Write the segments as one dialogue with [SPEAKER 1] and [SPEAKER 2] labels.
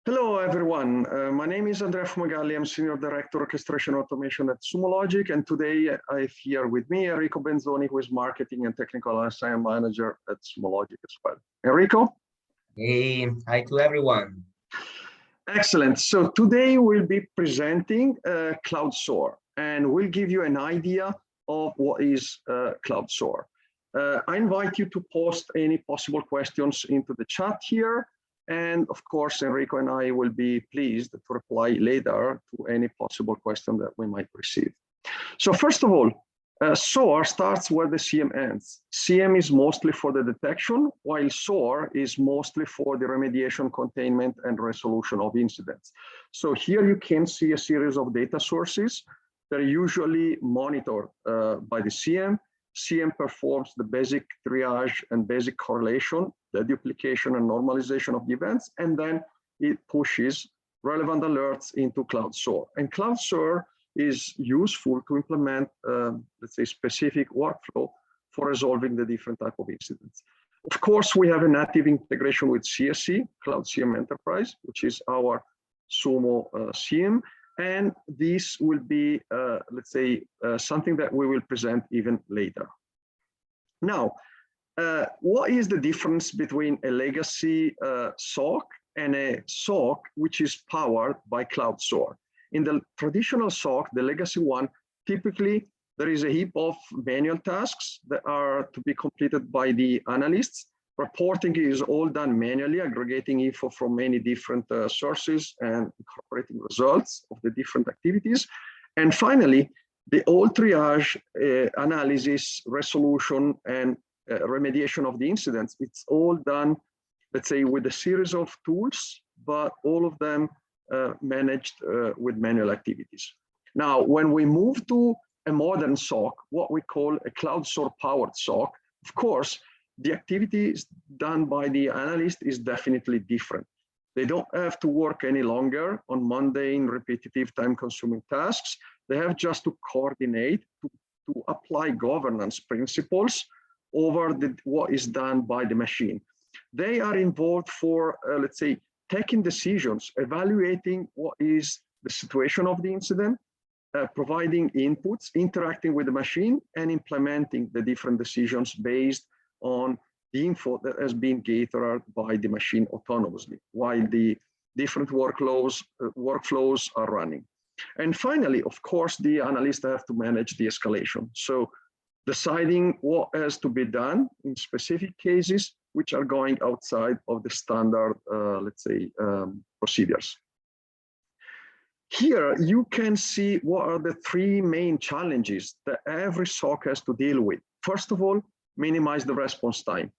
[SPEAKER 1] Hello, everyone. My name is Andrea Fumagalli. I'm Senior Director, Orchestration Automation at Sumo, and today I have here with me Enrico Benzoni, who is Marketing and Technical Assignment Manager at Sumo as well. Enrico?
[SPEAKER 2] Hey, hi to everyone.
[SPEAKER 1] Excellent. So today we'll be presenting Cloud SOAR, and we'll give you an idea of what is Cloud SOAR. I invite you to post any possible questions into the chat here. And of course, Enrico and I will be pleased to reply later to any possible question that we might receive. So first of all, SOAR starts where the CM ends. CM is mostly for the detection, while SOAR is mostly for the remediation, containment, and resolution of incidents. So here you can see a series of data sources that are usually monitored by the CM. CM performs the basic triage and basic correlation, the duplication and normalization of the events, and then it pushes relevant alerts into Cloud SOAR. And Cloud SOAR is useful to implement, let's say, specific workflow for resolving the different type of incidents. Of course, we have a native integration with CSE, Cloud CM Enterprise, which is our Sumo CM. And this will be, let's say, something that we will present even later. Now, what is the difference between a legacy SOC and a SOC which is powered by Cloud SOAR? In the traditional SOC, the legacy one, typically there is a heap of manual tasks that are to be completed by the analysts. Reporting is all done manually, aggregating info from many different sources and incorporating results of the different activities. And finally, the old triage, analysis, resolution, and remediation of the incidents, it's all done, let's say, with a series of tools, but all of them managed with manual activities. Now, when we move to a modern SOC, what we call a Cloud SOAR powered SOC, of course, the activities done by the analyst is definitely different. They don't have to work any longer on mundane, repetitive, time-consuming tasks. They have just to coordinate, to apply governance principles over what is done by the machine. They are involved for, let's say, taking decisions, evaluating what is the situation of the incident, providing inputs, interacting with the machine, and implementing the different decisions based on the info that has been gathered by the machine autonomously, while the different workflows are running. And finally, of course, the analysts have to manage the escalation. So deciding what has to be done in specific cases, which are going outside of the standard, let's say, procedures. Here, you can see what are the three main challenges that every SOC has to deal with. First of all, minimize the response time.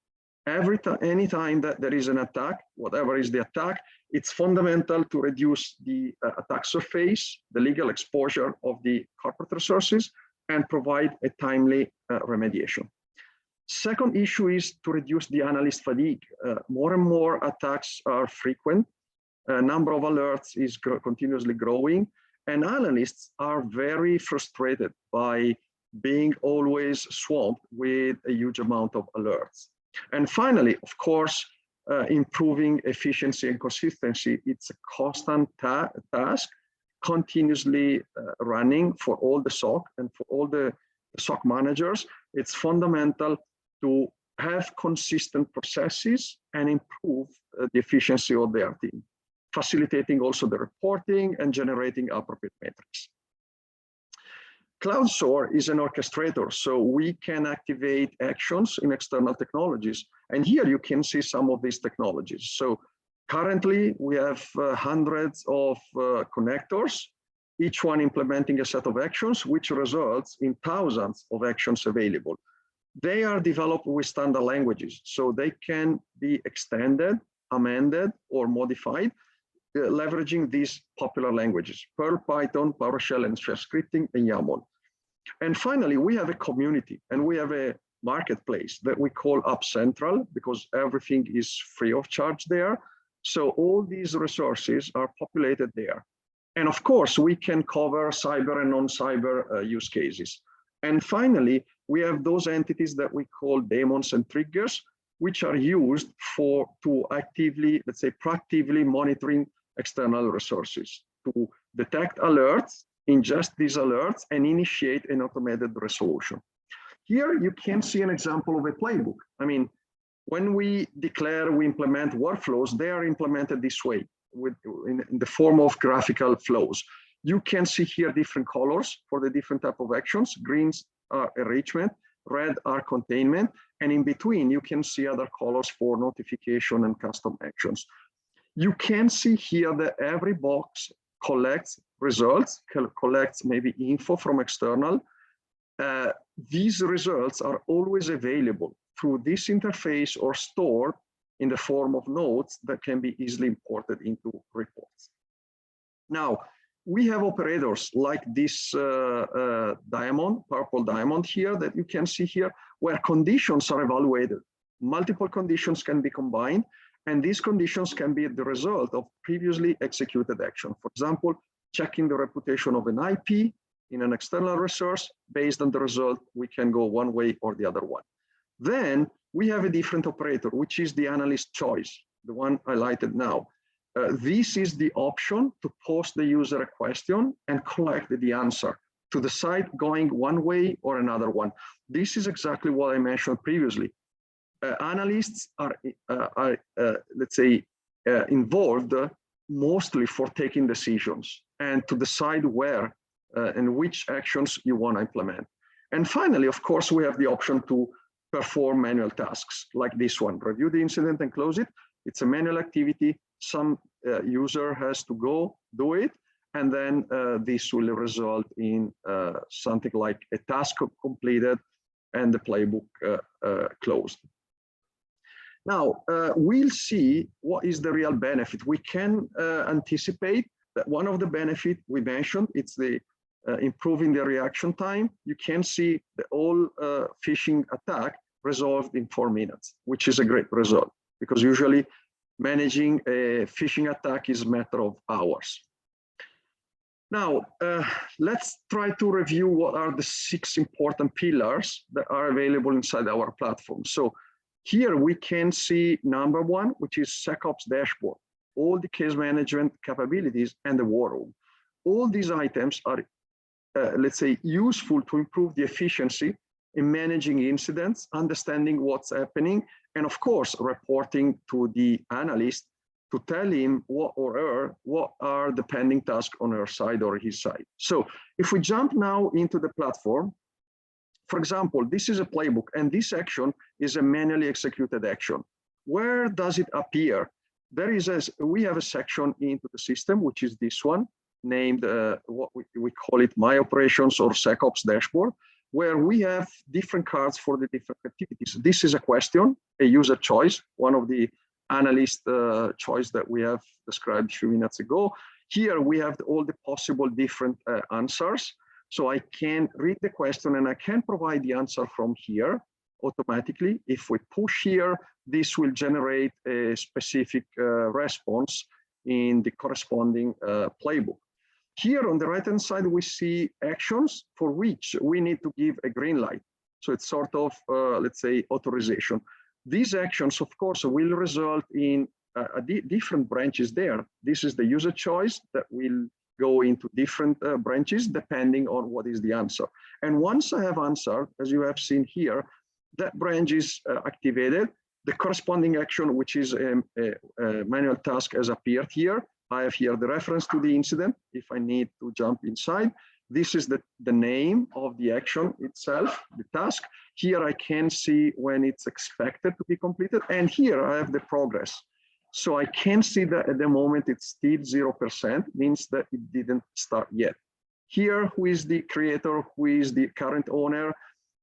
[SPEAKER 1] Anytime that there is an attack, whatever is the attack, it's fundamental to reduce the attack surface, the legal exposure of the corporate resources, and provide a timely remediation. Second issue is to reduce the analyst fatigue. More and more attacks are frequent. Number of alerts is continuously growing, and analysts are very frustrated by being always swamped with a huge amount of alerts. And finally, of course, improving efficiency and consistency. It's a constant task, continuously running for all the SOC and for all the SOC managers. It's fundamental to have consistent processes and improve the efficiency of their team, facilitating also the reporting and generating appropriate metrics. Cloud SOAR is an orchestrator, so we can activate actions in external technologies. And here you can see some of these technologies. So currently we have hundreds of connectors, each one implementing a set of actions, which results in thousands of actions available. They are developed with standard languages, so they can be extended, amended, or modified, leveraging these popular languages: Perl, Python, PowerShell, and Shell scripting, and YAML. And finally, we have a community and we have a marketplace that we call App Central, because everything is free of charge there. So all these resources are populated there. And of course, we can cover cyber and non-cyber use cases. And finally, we have those entities that we call daemons and triggers, which are used to actively, let's say, proactively monitoring external resources to detect alerts, ingest these alerts, and initiate an automated resolution. Here you can see an example of a playbook. I mean, when we declare we implement workflows, they are implemented this way in the form of graphical flows. You can see here different colors for the different type of actions. Greens are enrichment, red are containment, and in between you can see other colors for notification and custom actions. You can see here that every box collects results, collects maybe info from external. These results are always available through this interface or stored in the form of notes that can be easily imported into reports. Now, we have operators like this diamond, purple diamond here that you can see here, where conditions are evaluated. Multiple conditions can be combined, and these conditions can be the result of previously executed action. For example, checking the reputation of an IP in an external resource. Based on the result, we can go one way or the other one. Then we have a different operator, which is the analyst choice, the one highlighted now. This is the option to pose the user a question and collect the answer to decide going one way or another one. This is exactly what I mentioned previously. Analysts are let's say, involved mostly for taking decisions and to decide where and which actions you want to implement. And finally, of course, we have the option to perform manual tasks like this one, review the incident and close it. It's a manual activity. Some user has to go do it, and then this will result in something like a task completed and the playbook closed. Now, we'll see what is the real benefit. We can anticipate that one of the benefits we mentioned, it's the improving the reaction time. You can see the whole phishing attack resolved in 4 minutes, which is a great result, because usually managing a phishing attack is a matter of hours. Now, let's try to review what are the 6 important pillars that are available inside our platform. So here we can see number 1, which is SecOps dashboard, all the case management capabilities and the war room. All these items are, let's say, useful to improve the efficiency in managing incidents, understanding what's happening, and of course, reporting to the analyst to tell him what or her, what are the pending tasks on her side or his side. So if we jump now into the platform, for example, this is a playbook, and this action is a manually executed action. Where does it appear? There is we have a section into the system, which is this one, named what we call it My Operations or SecOps dashboard, where we have different cards for the different activities. This is a question, a user choice, one of the analyst choice that we have described a few minutes ago. Here we have all the possible different answers. So I can read the question and I can provide the answer from here automatically. If we push here, this will generate a specific response in the corresponding playbook. Here on the right-hand side, we see actions for which we need to give a green light. So it's sort of, let's say, authorization. These actions, of course, will result in different branches there. This is the user choice that will go into different branches depending on what is the answer. And once I have answered, as you have seen here, that branch is activated. The corresponding action, which is a manual task, has appeared here. I have here the reference to the incident if I need to jump inside. This is the name of the action itself, the task. Here I can see when it's expected to be completed. And here I have the progress. So I can see that at the moment it's still 0%, means that it didn't start yet. Here, who is the creator, who is the current owner,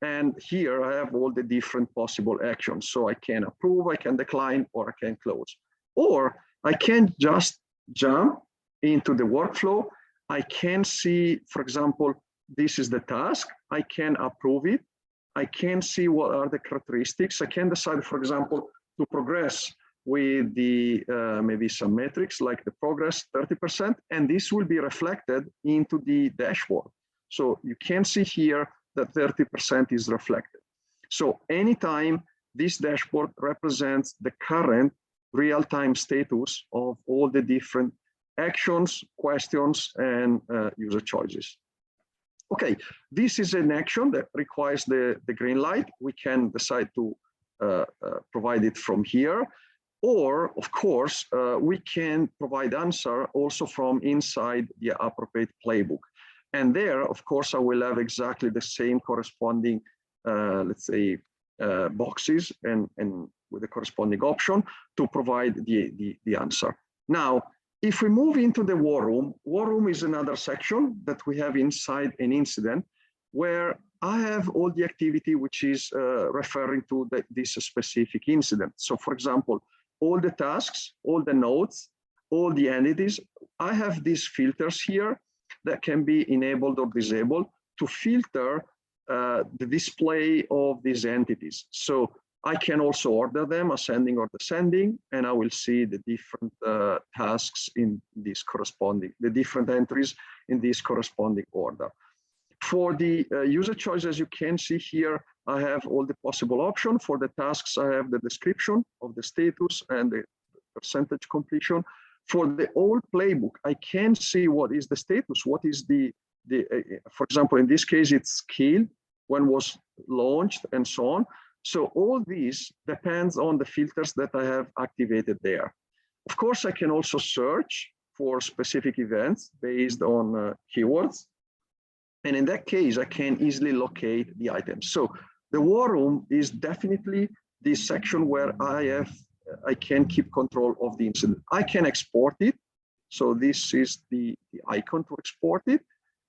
[SPEAKER 1] and here I have all the different possible actions. So I can approve, I can decline, or I can close. Or I can just jump into the workflow. I can see, for example, this is the task. I can approve it. I can see what are the characteristics. I can decide, for example, to progress with the maybe some metrics like the progress 30%, and this will be reflected into the dashboard. So you can see here that 30% is reflected. So anytime this dashboard represents the current real-time status of all the different actions, questions, and user choices. Okay, this is an action that requires the green light. We can decide to provide it from here, or of course, we can provide answer also from inside the appropriate playbook. And there, of course, I will have exactly the same corresponding, let's say, boxes and with the corresponding option to provide the answer. Now, if we move into the war room is another section that we have inside an incident where I have all the activity which is referring to this specific incident. So for example, all the tasks, all the nodes, all the entities, I have these filters here that can be enabled or disabled to filter the display of these entities. So I can also order them ascending or descending, and I will see the different tasks in this corresponding, the different entries in this corresponding order. For the user choice, as you can see here, I have all the possible options. For the tasks, I have the description of the status and the percentage completion. For the old playbook, I can see what is the status, what is for example, in this case, it's killed, when was launched, and so on. So all these depends on the filters that I have activated there. Of course, I can also search for specific events based on keywords. And in that case, I can easily locate the items. So the war room is definitely the section where I can keep control of the incident. I can export it. So this is the icon to export it.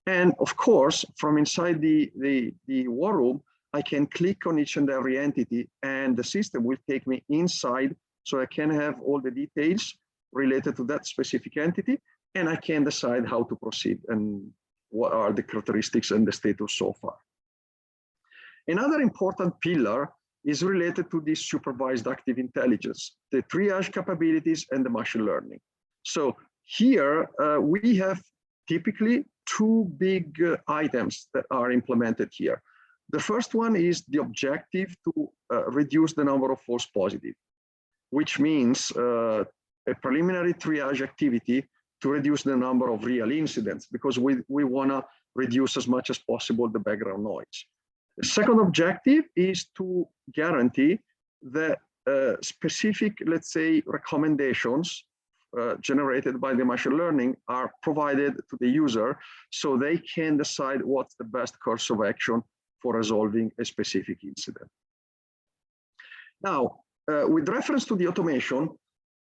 [SPEAKER 1] And of course, from inside the war room, I can click on each and every entity and the system will take me inside so I can have all the details related to that specific entity and I can decide how to proceed and what are the characteristics and the status so far. Another important pillar is related to this supervised active intelligence, the triage capabilities and the machine learning. So here we have typically two big items that are implemented here. The first one is the objective to reduce the number of false positives, which means a preliminary triage activity to reduce the number of real incidents because we want to reduce as much as possible the background noise. The second objective is to guarantee that specific, let's say, recommendations generated by the machine learning are provided to the user so they can decide what's the best course of action for resolving a specific incident. Now, with reference to the automation,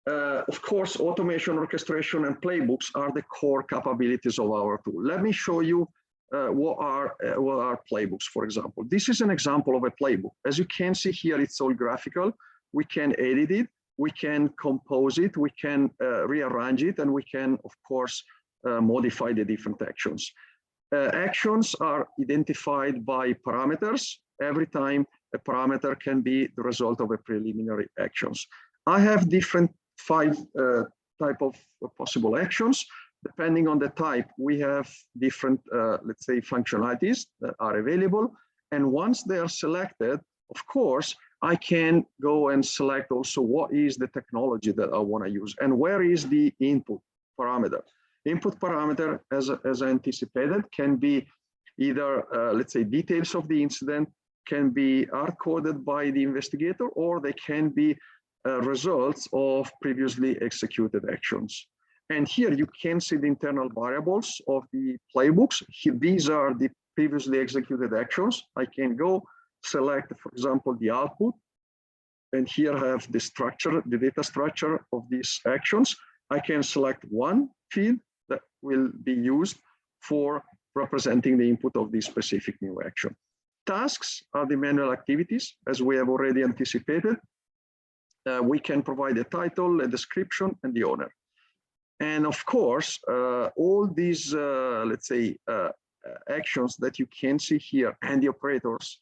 [SPEAKER 1] of course, automation, orchestration, and playbooks are the core capabilities of our tool. Let me show you what are playbooks, for example. This is an example of a playbook. As you can see here, it's all graphical. We can edit it, we can compose it, we can rearrange it, and we can, of course, modify the different actions. Actions are identified by parameters. Every time a parameter can be the result of a preliminary actions. I have different 5 type of possible actions. Depending on the type, we have different, let's say, functionalities that are available. And once they are selected, of course, I can go and select also what is the technology that I want to use and where is the input parameter. Input parameter, as I anticipated, can be either, let's say, details of the incident, can be hard-coded by the investigator, or they can be results of previously executed actions. And here you can see the internal variables of the playbooks. These are the previously executed actions. I can go select, for example, the output, and here I have the structure, the data structure of these actions. I can select one field that will be used for representing the input of this specific new action. Tasks are the manual activities, as we have already anticipated. We can provide a title, a description, and the owner. And of course, all these, let's say, actions that you can see here and the operators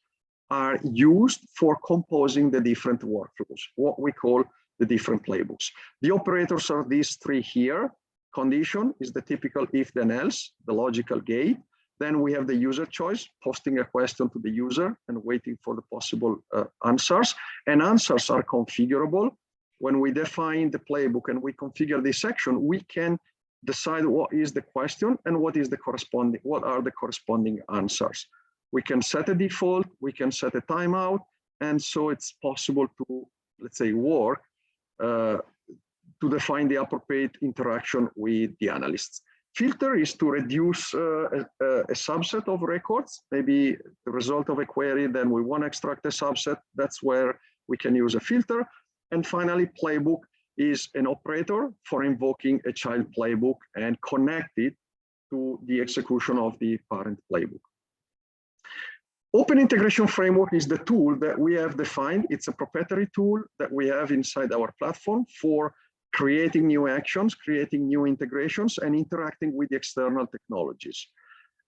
[SPEAKER 1] are used for composing the different workflows, what we call the different playbooks. The operators are these 3 here. Condition is the typical if then else, the logical gate. Then we have the user choice, posting a question to the user and waiting for the possible answers. And answers are configurable. When we define the playbook and we configure this section, we can decide what is the question and what are the corresponding answers. We can set a default, we can set a timeout, and so it's possible to, let's say, work to define the appropriate interaction with the analysts. Filter is to reduce a subset of records, maybe the result of a query, then we want to extract a subset. That's where we can use a filter. And finally, playbook is an operator for invoking a child playbook and connect it to the execution of the parent playbook. Open Integration Framework is the tool that we have defined. It's a proprietary tool that we have inside our platform for creating new actions, creating new integrations, and interacting with the external technologies.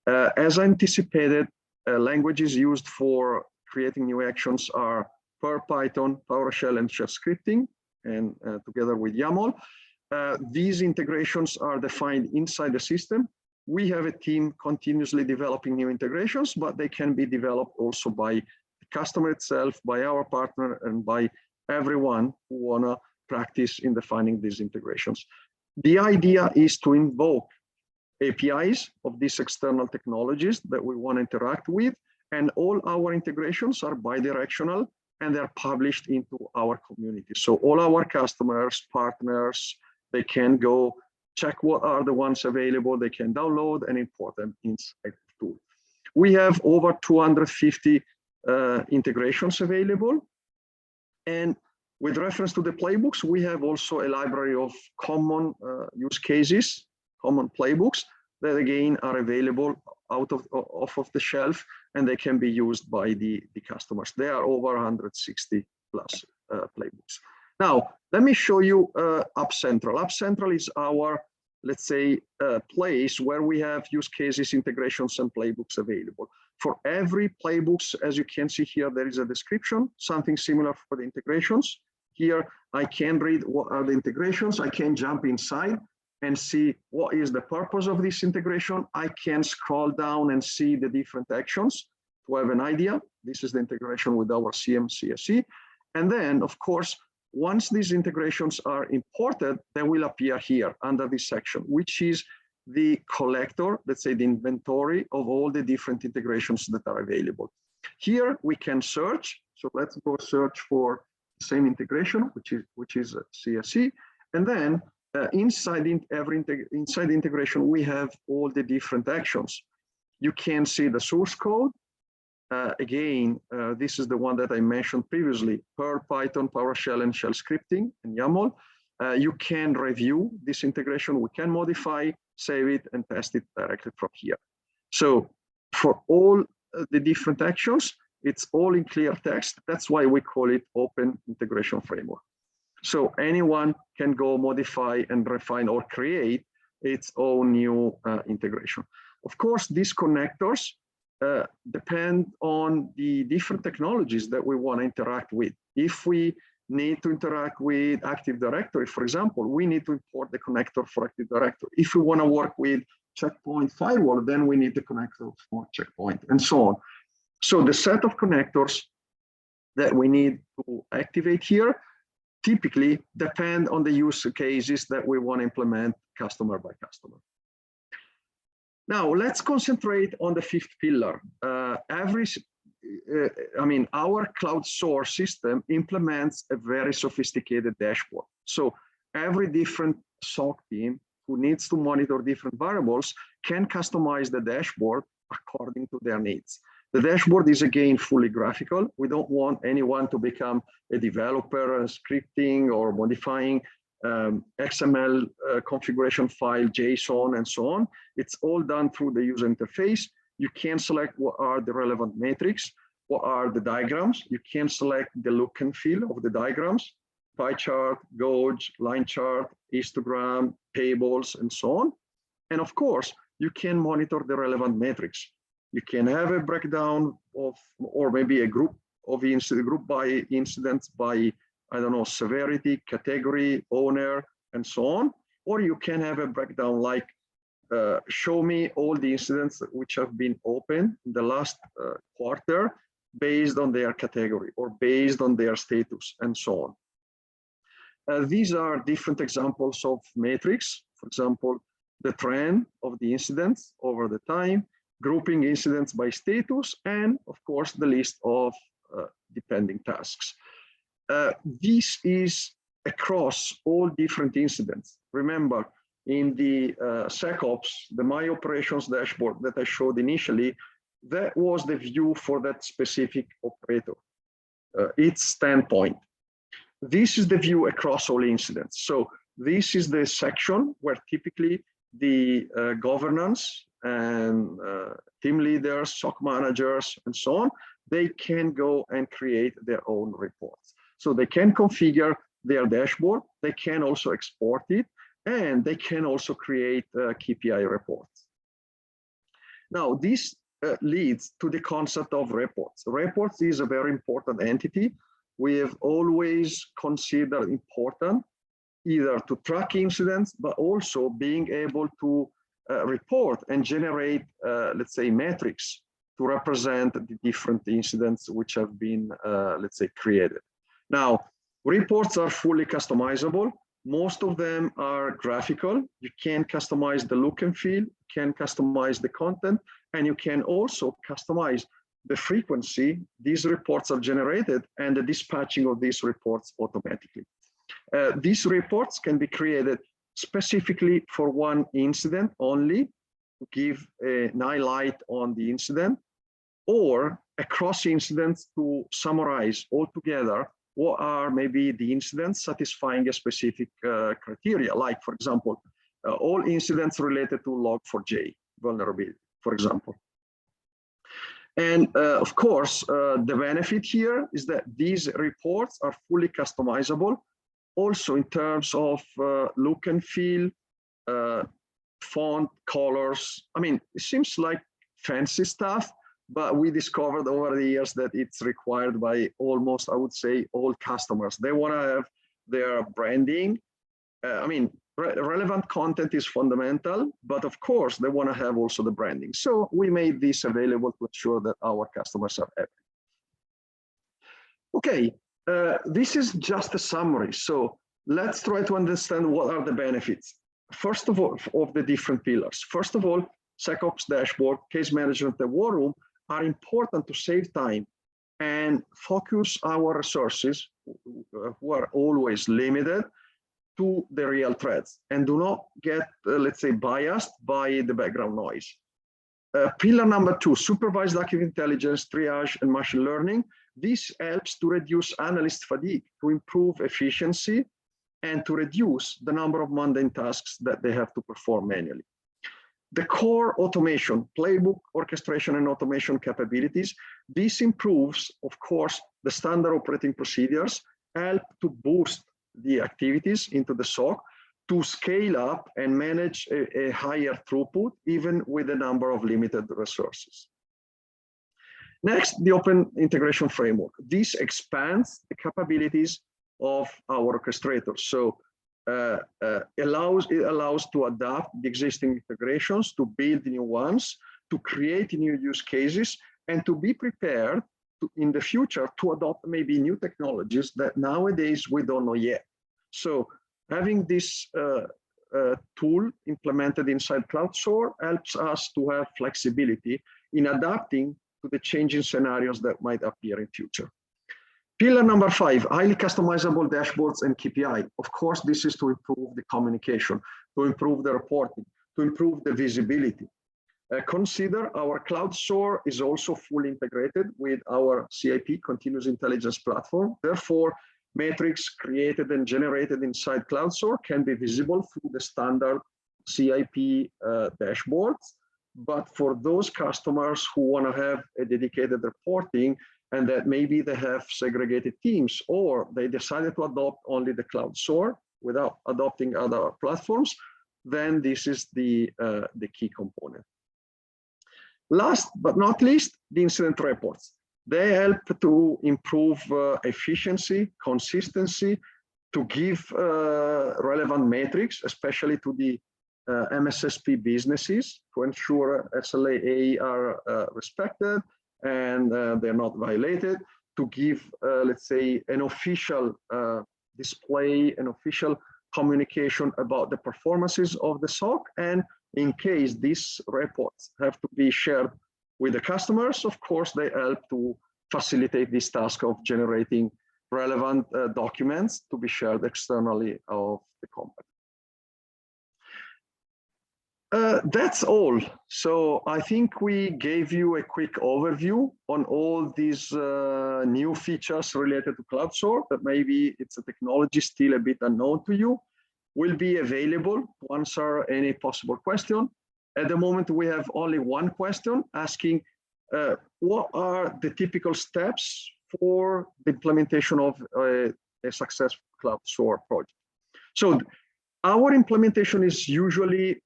[SPEAKER 1] As anticipated, languages used for creating new actions are Perl, Python, PowerShell, and shell scripting, and together with YAML. These integrations are defined inside the system. We have a team continuously developing new integrations, but they can be developed also by the customer itself, by our partner, and by everyone who wanna practice in defining these integrations. The idea is to invoke APIs of these external technologies that we want to interact with, and all our integrations are bidirectional and they're published into our community. So all our customers, partners, they can go check what are the ones available, they can download and import them inside the tool. We have over 250 integrations available. And with reference to the playbooks, we have also a library of common use cases, common playbooks that again are available off of the shelf, and they can be used by the customers. There are over 160 plus playbooks. Now, let me show you App Central. App Central is our, let's say, place where we have use cases, integrations, and playbooks available. For every playbooks, as you can see here, there is a description, something similar for the integrations. Here, I can read what are the integrations. I can jump inside and see what is the purpose of this integration. I can scroll down and see the different actions to have an idea. This is the integration with our CM/CSE. And then, of course, once these integrations are imported, they will appear here under this section, which is the collector, let's say the inventory of all the different integrations that are available. Here we can search. So let's go search for the same integration, which is CSE. And then inside the integration, we have all the different actions. You can see the source code. Again, this is the one that I mentioned previously, Perl, Python, PowerShell, and shell scripting, and YAML. You can review this integration. We can modify, save it, and test it directly from here. So for all the different actions, it's all in clear text. That's why we call it Open Integration Framework. So anyone can go modify and refine or create its own new integration. Of course, these connectors depend on the different technologies that we want to interact with. If we need to interact with Active Directory, for example, we need to import the connector for Active Directory. If we want to work with Checkpoint Firewall, then we need the connector for Checkpoint, and so on. So the set of connectors that we need to activate here typically depend on the use cases that we want to implement customer by customer. Now, let's concentrate on the fifth pillar. Our cloud SOAR system implements a very sophisticated dashboard. So every different SOC team who needs to monitor different variables can customize the dashboard according to their needs. The dashboard is again fully graphical. We don't want anyone to become a developer, scripting or modifying XML configuration file, JSON, and so on. It's all done through the user interface. You can select what are the relevant metrics, what are the diagrams. You can select the look and feel of the diagrams, pie chart, gauge, line chart, histogram, tables, and so on. And of course, you can monitor the relevant metrics. You can have a breakdown of, or maybe a group of incidents, group by incidents by, I don't know, severity, category, owner, and so on. Or you can have a breakdown like, show me all the incidents which have been opened in the last quarter based on their category or based on their status, and so on. These are different examples of metrics. For example, the trend of the incidents over the time, grouping incidents by status, and of course, the list of depending tasks. This is across all different incidents. Remember, in the SecOps, the My Operations dashboard that I showed initially, that was the view for that specific operator, its standpoint. This is the view across all incidents. So this is the section where typically the governance and team leaders, SOC managers, and so on, they can go and create their own reports. So they can configure their dashboard, they can also export it, and they can also create KPI reports. Now, this leads to the concept of reports. Reports is a very important entity. We have always considered important either to track incidents, but also being able to report and generate, let's say, metrics to represent the different incidents which have been, let's say, created. Now, reports are fully customizable. Most of them are graphical. You can customize the look and feel, you can customize the content, and you can also customize the frequency these reports are generated and the dispatching of these reports automatically. These reports can be created specifically for one incident only, to give an highlight on the incident, or across incidents to summarize all together what are maybe the incidents satisfying a specific criteria, like, for example, all incidents related to log4j vulnerability, for example. And of course, the benefit here is that these reports are fully customizable, also in terms of look and feel, font, colors. I mean, it seems like fancy stuff, but we discovered over the years that it's required by almost, I would say, all customers. They want to have their branding. I mean, relevant content is fundamental, but of course, they want to have also the branding. So we made this available to ensure that our customers are happy. Okay, this is just a summary. So let's try to understand what are the benefits. First of all, of the different pillars. First of all, SecOps dashboard, case management, and war room are important to save time and focus our resources, who are always limited, to the real threats and do not get, let's say, biased by the background noise. Pillar number 2, supervised active intelligence, triage, and machine learning. This helps to reduce analyst fatigue, to improve efficiency, and to reduce the number of mundane tasks that they have to perform manually. The core automation, playbook, orchestration, and automation capabilities. This improves, of course, the standard operating procedures, help to boost the activities into the SOC, to scale up and manage a higher throughput, even with a number of limited resources. Next, the open integration framework. This expands the capabilities of our orchestrators. So it allows to adapt the existing integrations, to build new ones, to create new use cases, and to be prepared to, in the future, to adopt maybe new technologies that nowadays we don't know yet. So having this tool implemented inside SOAR helps us to have flexibility in adapting to the changing scenarios that might appear in future. Pillar number 5, highly customizable dashboards and KPI. Of course, this is to improve the communication, to improve the reporting, to improve the visibility. Consider our SOAR is also fully integrated with our CIP, Continuous Intelligence Platform. Therefore, metrics created and generated inside SOAR can be visible through the standard CIP dashboards. But for those customers who want to have a dedicated reporting, and that maybe they have segregated teams, or they decided to adopt only the SOAR without adopting other platforms, then this is the key component. Last but not least, the incident reports. They help to improve efficiency, consistency, to give relevant metrics, especially to the MSSP businesses, to ensure SLA are respected and they're not violated, to give, let's say, an official display, an official communication about the performances of the SOC. And in case these reports have to be shared with the customers, of course, they help to facilitate this task of generating relevant documents to be shared externally of the company. That's all. So I think we gave you a quick overview on all these new features related to Cloud SOAR, that maybe it's a technology still a bit unknown to you. Will be available to answer any possible question. At the moment, we have only one question asking what are the typical steps for the implementation of a successful Cloud SOAR project. So our implementation is usually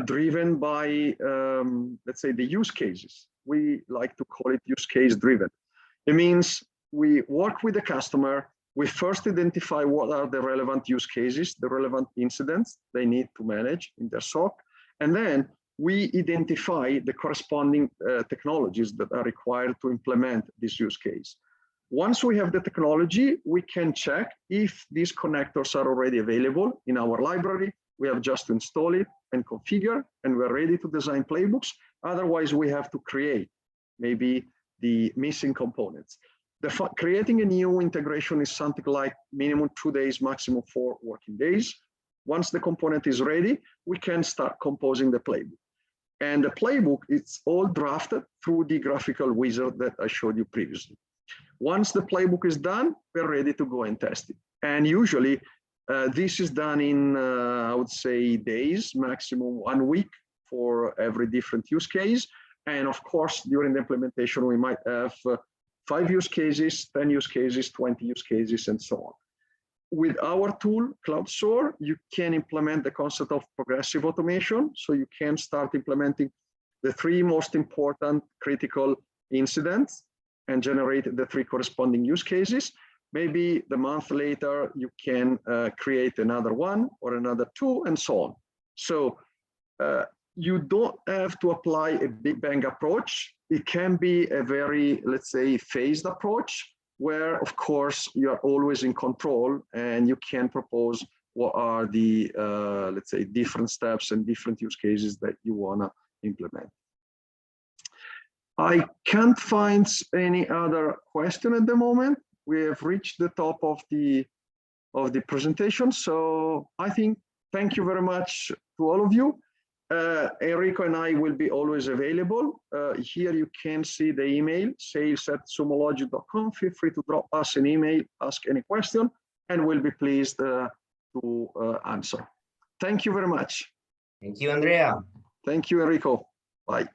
[SPEAKER 1] driven by, let's say, the use cases. We like to call it use case driven. It means we work with the customer. We first identify what are the relevant use cases, the relevant incidents they need to manage in their SOC. And then we identify the corresponding technologies that are required to implement this use case. Once we have the technology, we can check if these connectors are already available in our library. We have just to install it and configure, and we're ready to design playbooks. Otherwise, we have to create maybe the missing components. Creating a new integration is something like minimum 2 days, maximum 4 working days. Once the component is ready, we can start composing the playbook. And the playbook, it's all drafted through the graphical wizard that I showed you previously. Once the playbook is done, we're ready to go and test it. And usually, this is done in, I would say, days, maximum 1 week for every different use case. And of course, during the implementation, we might have 5 use cases, 10 use cases, 20 use cases, and so on. With our tool, Cloud SOAR, you can implement the concept of progressive automation. So you can start implementing the 3 most important critical incidents and generate the 3 corresponding use cases. Maybe the month later, you can create another 1 or another 2 and so on. So you don't have to apply a big bang approach. It can be a very, let's say, phased approach where, of course, you are always in control and you can propose what are the, let's say, different steps and different use cases that you want to implement. I can't find any other question at the moment. We have reached the top of the presentation. So I think, thank you very much to all of you. Enrico and I will be always available. Here you can see the email, sales@sumologic.com. Feel free to drop us an email, ask any question, and we'll be pleased to answer. Thank you very much.
[SPEAKER 2] Thank you, Andrea.
[SPEAKER 1] Thank you, Enrico. Bye.